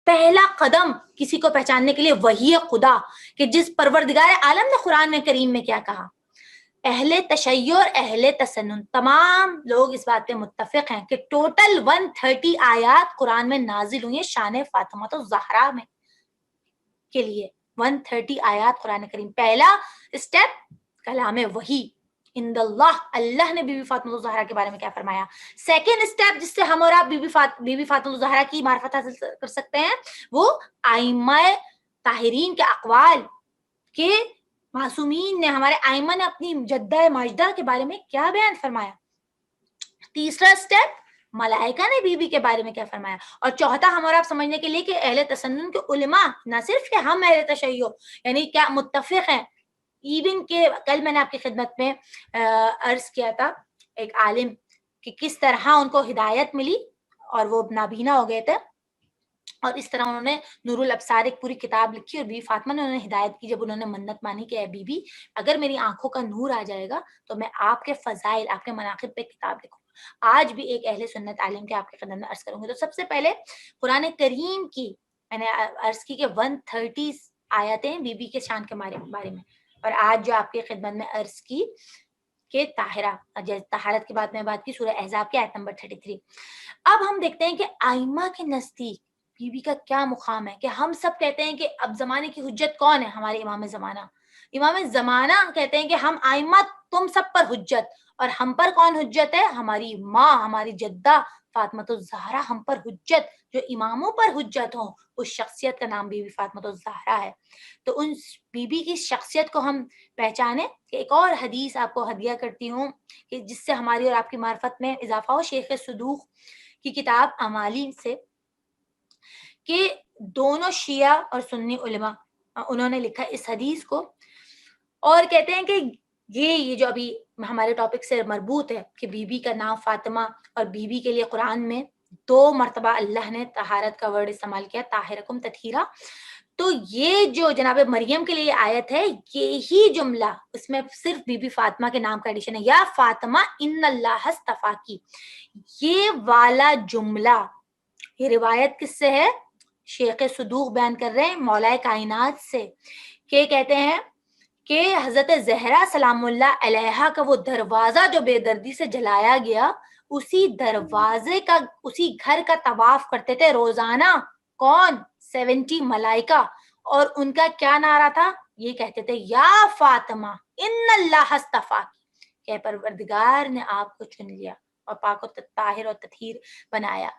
پہلا قدم کسی کو پہچاننے کے لیے وحی خدا کہ جس پروردگار عالم نے قرآن کریم میں کیا کہا. اہل تشیع اور اہل تسنن تمام لوگ اس بات پہ متفق ہیں کہ ٹوٹل 130 آیات قرآن میں نازل ہوئی ہیں شان فاطمہ الزہرا میں کے لیے. 130 آیات قرآن کریم. پہلا اسٹیپ کلام وحی اند اللہ، اللہ نے بی بی فاطمہ الزہرا کے بارے میں کیا فرمایا. سیکنڈ اسٹیپ جس سے ہم اور آپ بی بی فاطمہ الزہرا کی معرفت حاصل کر سکتے ہیں وہ ائمہ طاہرین کے اقوال کہ معصومین نے، ہمارے ائمہ نے اپنی جدہ ماجدہ کے بارے میں کیا بیان فرمایا. تیسرا اسٹیپ ملائکہ نے بی بی کے بارے میں کیا فرمایا. اور چوتھا ہم اور آپ سمجھنے کے لیے کہ اہل تسنن کے علماء نہ صرف کہ ہم اہل تشیع یعنی کیا متفق ہیں، ایون کہ کل میں نے آپ کی خدمت میں عرض کیا تھا ایک عالم کہ کس طرح ان کو ہدایت ملی اور وہ نابینا ہو گئے تھے، اور اس طرح انہوں نے نور الابصار ایک پوری کتاب لکھی اور بی فاطمہ نے انہیں ہدایت کی جب انہوں نے منت مانی کہ اے بی بی اگر میری آنکھوں کا نور آ جائے گا تو میں آپ کے فضائل، آپ کے مناقب پہ کتاب لکھوں. آج بھی ایک اہل سنت عالم کے آپ کے خدمت میں عرض کروں گی. تو سب سے پہلے قرآن کریم کی میں نے عرض کی کہ 130 آیتیں بی بی کے شان کے بارے میں، اور آج جو آپ کی خدمت میں عرض کی کہ طہارت کے بعد میں بات کی سورہ احزاب کے آیت نمبر 33. اب ہم دیکھتے ہیں کہ ائمہ کے نزدیک بی بی کا کیا مقام ہے. کہ ہم سب کہتے ہیں کہ اب زمانے کی حجت کون ہے؟ ہمارے امام زمانہ. امام زمانہ کہتے ہیں کہ ہم ائمہ تم سب پر حجت، اور ہم پر کون حجت ہے؟ ہماری ماں، ہماری جدہ فاطمہ الزہرا ہم پر حجت. جو اماموں پر حجت ہوں اس شخصیت کا نام بی بی فاطمہ الزہرا ہے. تو ان بی بی کی شخصیت کو ہم پہچانے. کہ ایک اور حدیث آپ کو ہدیہ کرتی ہوں کہ جس سے ہماری اور آپ کی معرفت میں اضافہ ہو. شیخ صدوق کی کتاب امالی سے کہ دونوں شیعہ اور سنی علماء انہوں نے لکھا اس حدیث کو، اور کہتے ہیں کہ یہ جو ابھی ہمارے ٹاپک سے مربوط ہے کہ بی بی کا نام فاطمہ، اور بی بی کے لیے قرآن میں 2 مرتبہ اللہ نے طہارت کا ورڈ استعمال کیا، طاہرکم تطہیرا. تو یہ جو جناب مریم کے لیے آیت ہے یہی جملہ اس میں صرف بی بی فاطمہ کے نام کا ایڈیشن ہے. یا فاطمہ ان اللہ اصطفاکی، یہ والا جملہ یہ روایت کس سے ہے؟ شیخ صدوق بیان کر رہے ہیں مولا کائنات سے، کہ کہتے ہیں کہ حضرت زہرا سلام اللہ علیہا کا وہ دروازہ جو بے دردی سے جلایا گیا، اسی دروازے کا، اسی گھر کا طواف کرتے تھے روزانہ. کون؟ 70 ملائکہ. اور ان کا کیا نعرہ تھا؟ یہ کہتے تھے یا فاطمہ ان اللہ اصطفاکی، کہ پروردگار نے آپ کو چن لیا اور پاک و طاہر اور تطہیر بنایا.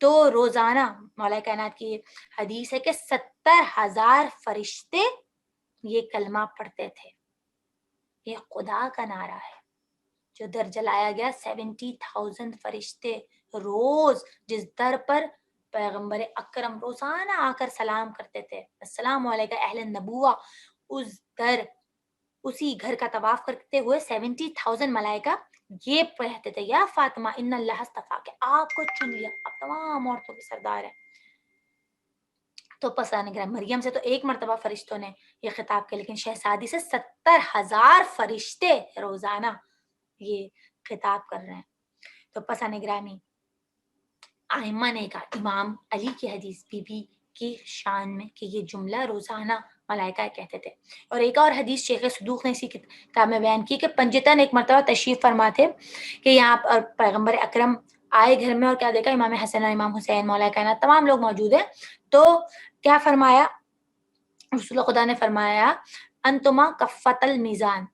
تو روزانہ مولا کائنات کی حدیث ہے کہ 70,000 فرشتے یہ کلمہ پڑھتے تھے. یہ خدا کا نعرہ ہے جو در جلایا گیا. 70,000 فرشتے روز جس در پر پیغمبر اکرم روزانہ آ کر سلام کرتے تھے، السلام علیکم اہل النبوہ، اس در اسی گھر کا طواف کرتے ہوئے 70,000 ملائکہ یہ کہتے تھے یا فاطمہ ان اللہ اصطفیٰ، کہ آپ کو چن لیا، آپ تمام عورتوں کے سردار ہیں. تو پسند نگرہ مریم سے تو 1 مرتبہ فرشتوں نے یہ خطاب کیا، لیکن شہزادی سے 70,000 فرشتے روزانہ یہ خطاب کر رہے ہیں. تو پسند نگرامی ائمہ نے کہا، امام علی کی حدیث بی بی کی شان میں کہ یہ جملہ روزانہ ملائکہ کہتے تھے. اور ایک اور حدیث شیخ صدوق نے اسی کتاب میں بیان کی کہ پنجتن ایک مرتبہ تشریف فرما تھے کہ یہاں پر پیغمبر اکرم آئے گھر میں، اور کیا دیکھا؟ امام حسن اور امام حسین مولا کائنات تمام لوگ موجود ہیں. تو کیا فرمایا؟ رسول خدا نے فرمایا انتما کفت المیزان.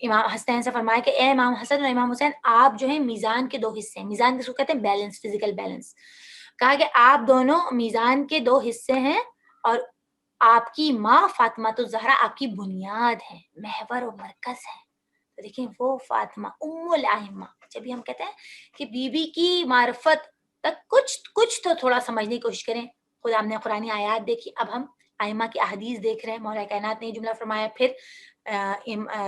امام حسین سے فرمایا کہ اے امام حسن اور امام حسین آپ جو ہیں میزان کے 2 حصے ہیں. میزان کس کو کہتے ہیں؟ Balance, physical balance. کہا کہ آپ دونوں میزان کے 2 حصے ہیں، اور آپ کی ماں فاطمہ الزہرا آپ کی بنیاد ہے، محور و مرکز ہے. تو دیکھیں وہ فاطمہ ام الائمہ. جب ہم کہتے ہیں کہ بی بی کی معرفت تک کچھ تو تھوڑا سمجھنے کی کوشش کریں. خدا ہم نے قرآنی آیات دیکھی، اب ہم ائمہ کی احادیث دیکھ رہے ہیں. مولا کائنات نے یہ جملہ فرمایا، پھر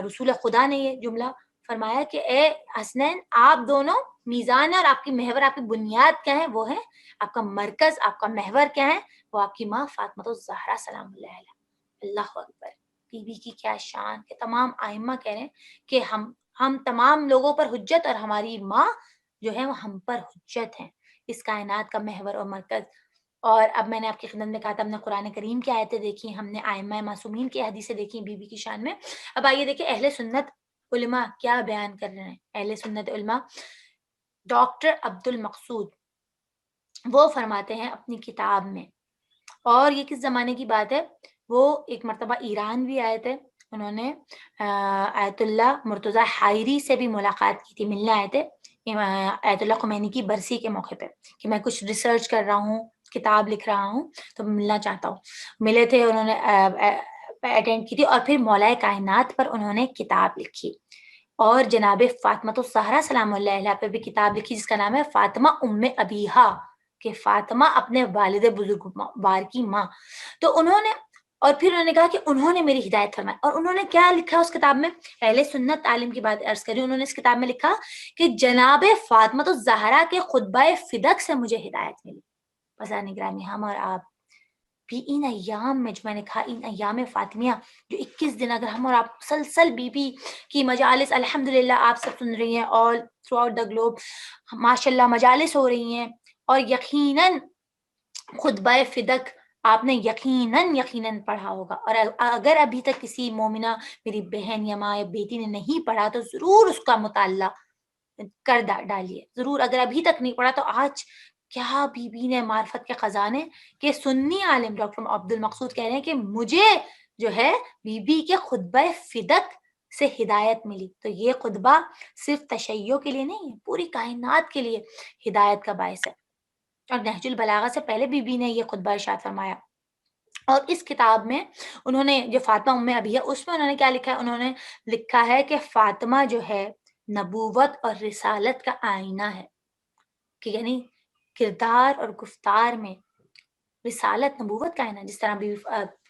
رسول خدا نے یہ جملہ فرمایا کہ اے حسنین آپ دونوں میزان ہیں، اور آپ کی محور، آپ کی بنیاد کیا ہے؟ وہ ہے آپ کا مرکز، آپ کا محور کیا ہے؟ وہ آپ کی ماں فاطمہ الزہرا سلام اللہ علیہا. اللہ اکبر. بی بی کی کیا شان کہ تمام ائمہ کہہ رہے ہیں کہ ہم تمام لوگوں پر حجت، اور ہماری ماں جو ہے وہ ہم پر حجت ہیں، اس کائنات کا محور اور مرکز. اور اب میں نے آپ کی خدمت میں کہا تھا ہم نے قرآن کریم کی آیتیں دیکھی، ہم نے ائمہ معصومین کی حدیثیں دیکھی بی بی کی شان میں. اب آئیے دیکھیں اہل سنت علماء کیا بیان کر رہے ہیں. اہل سنت علماء ڈاکٹر عبد المقصود وہ فرماتے ہیں اپنی کتاب میں، اور یہ کس زمانے کی بات ہے، وہ ایک مرتبہ ایران بھی آئے تھے، انہوں نے آیت اللہ مرتضی حائری سے بھی ملاقات کی تھی، ملنے آئے تھے آیت اللہ خمینی کی برسی کے موقع پہ کہ میں کچھ ریسرچ کر رہا ہوں، کتاب لکھ رہا ہوں تو ملنا چاہتا ہوں. ملے تھے، انہوں نے اٹینڈ کی تھی، اور پھر مولا کائنات پر انہوں نے کتاب لکھی، اور جناب فاطمہ الزہرا سلام اللہ علیہ پہ بھی کتاب لکھی جس کا نام ہے فاطمہ ام ابیہا، کہ فاطمہ اپنے والد بزرگوار کی ماں. تو انہوں نے، اور پھر انہوں نے کہا کہ انہوں نے میری ہدایت فرمائی. اور انہوں نے کیا لکھا اس کتاب میں، اہل سنت عالم کی بات عرض کری، انہوں نے اس کتاب میں لکھا کہ جناب فاطمہ الزہرا کے خطبہ فدق سے مجھے ہدایت ملی. بزرگان گرامی ہم اور آپ بھی ان ایام میں، جو میں نے کہا ان ایام فاطمیہ جو 21 دن اگر ہم اور آپ مسلسل بی بی کی مجالس الحمدللہ آپ سب سن رہی ہیں، all through out the globe ماشاءاللہ مجالس ہو رہی ہیں، اور یقیناً خطبہ فدق آپ نے یقیناً پڑھا ہوگا، اور اگر ابھی تک کسی مومنہ میری بہن یا ماں یا بیٹی نے نہیں پڑھا تو ضرور اس کا مطالعہ کر ڈالیے ضرور. اگر ابھی تک نہیں پڑھا تو آج کیا بی بی نے معرفت کے خزانے کہ سنی عالم ڈاکٹر عبد المقصود کہہ رہے ہیں کہ مجھے جو ہے بی بی کے خطبہ فدق سے ہدایت ملی. تو یہ خطبہ صرف تشیع کے لیے نہیں ہے، پوری کائنات کے لیے ہدایت کا باعث ہے. اور نہج البلاغہ سے پہلے بی بی نے یہ خطبہ ارشاد فرمایا. اور اس کتاب میں انہوں نے جو فاطمہ ام ابی ہے اس میں انہوں نے کیا لکھا ہے، انہوں نے لکھا ہے کہ فاطمہ جو ہے نبوت اور رسالت کا آئینہ ہے، کہ یعنی کردار اور گفتار میں رسالت نبوت کا آئینہ. جس طرح بھی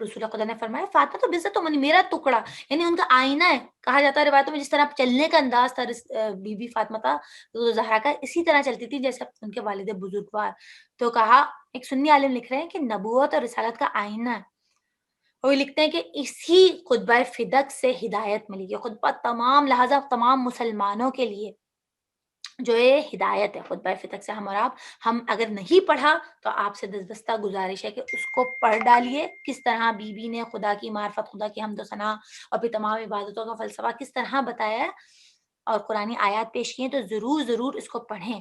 رسول خدا نے فرمایا فاطمہ تو بزت منی، میرا ٹکڑا، یعنی ان کا آئینہ ہے. کہا جاتا ہے روایتوں میں جس طرح چلنے کا انداز تھا بی بی فاطمہ کا زہرا کا، اسی طرح چلتی تھی جیسے ان کے والد بزرگوار. تو کہا ایک سنی عالم لکھ رہے ہیں کہ نبوت اور رسالت کا آئینہ ہے. وہ لکھتے ہیں کہ اسی خطبہ فدق سے ہدایت ملی. یہ خطبہ تمام لہذا تمام مسلمانوں کے لیے جو یہ ہدایت ہے خطبہ فدق سے. ہم اور آپ، ہم اگر نہیں پڑھا تو آپ سے دستبستہ گزارش ہے کہ اس کو پڑھ ڈالیے. کس طرح بی بی نے خدا کی معرفت، خدا کی حمد و ثنا اور پھر تمام عبادتوں کا فلسفہ کس طرح بتایا ہے اور قرآنی آیات پیش کی ہیں، تو ضرور اس کو پڑھیں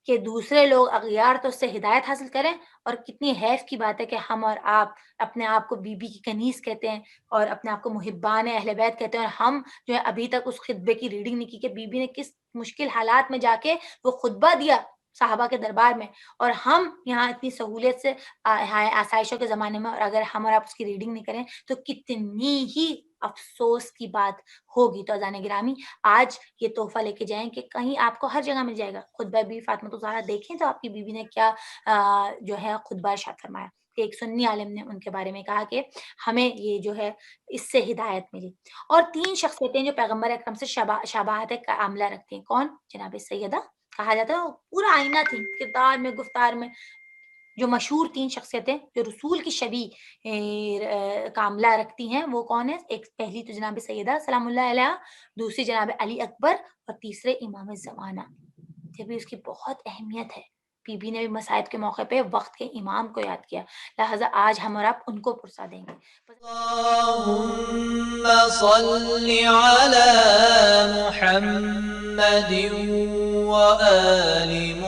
کہ دوسرے لوگ اغیار تو اس سے ہدایت حاصل کریں. اور کتنی حیف کی بات ہے کہ ہم اور آپ اپنے آپ کو بی بی کی کنیز کہتے ہیں اور اپنے آپ کو محبان اہل بیت کہتے ہیں، اور ہم جو ہے ابھی تک اس خطبے کی ریڈنگ نہیں کی کہ بی بی نے کس مشکل حالات میں جا کے وہ خطبہ دیا صحابہ کے دربار میں، اور ہم یہاں اتنی سہولت سے آسائشوں کے زمانے میں، اور اگر ہم اور آپ اس کی ریڈنگ نہیں کریں تو کتنی ہی افسوس کی بات ہوگی. تو اذان گرامی آج یہ تحفہ لے کے جائیں کہ کہیں آپ کو ہر جگہ مل جائے گا خطبہ بی فاطمہ الزہرا. دیکھیں تو آپ کی بیوی نے کیا جو ہے خطبہ ارشاد فرمایا. کہ ایک سنی عالم نے ان کے بارے میں کہا کہ ہمیں یہ جو ہے اس سے ہدایت ملی. اور 3 شخصیتیں جو پیغمبر اکرم سے شباہت کا عاملہ رکھتی ہیں، کون؟ جناب سیدہ، کہا جاتا ہے وہ پورا آئینہ تھی کردار میں، گفتار میں. جو مشہور 3 شخصیتیں جو رسول کی شبیہ کا عاملہ رکھتی ہیں وہ کون ہے؟ ایک پہلی تو جناب سیدہ سلام اللہ علیہ، دوسری جناب علی اکبر، اور تیسرے امام زمانہ. یہ بھی اس کی بہت اہمیت ہے. بی بی نے بھی مصائب کے موقع پہ وقت کے امام کو یاد کیا، لہٰذا آج ہم اور آپ ان کو پرسا دیں گے. اللهم صل على محمد وآل محمد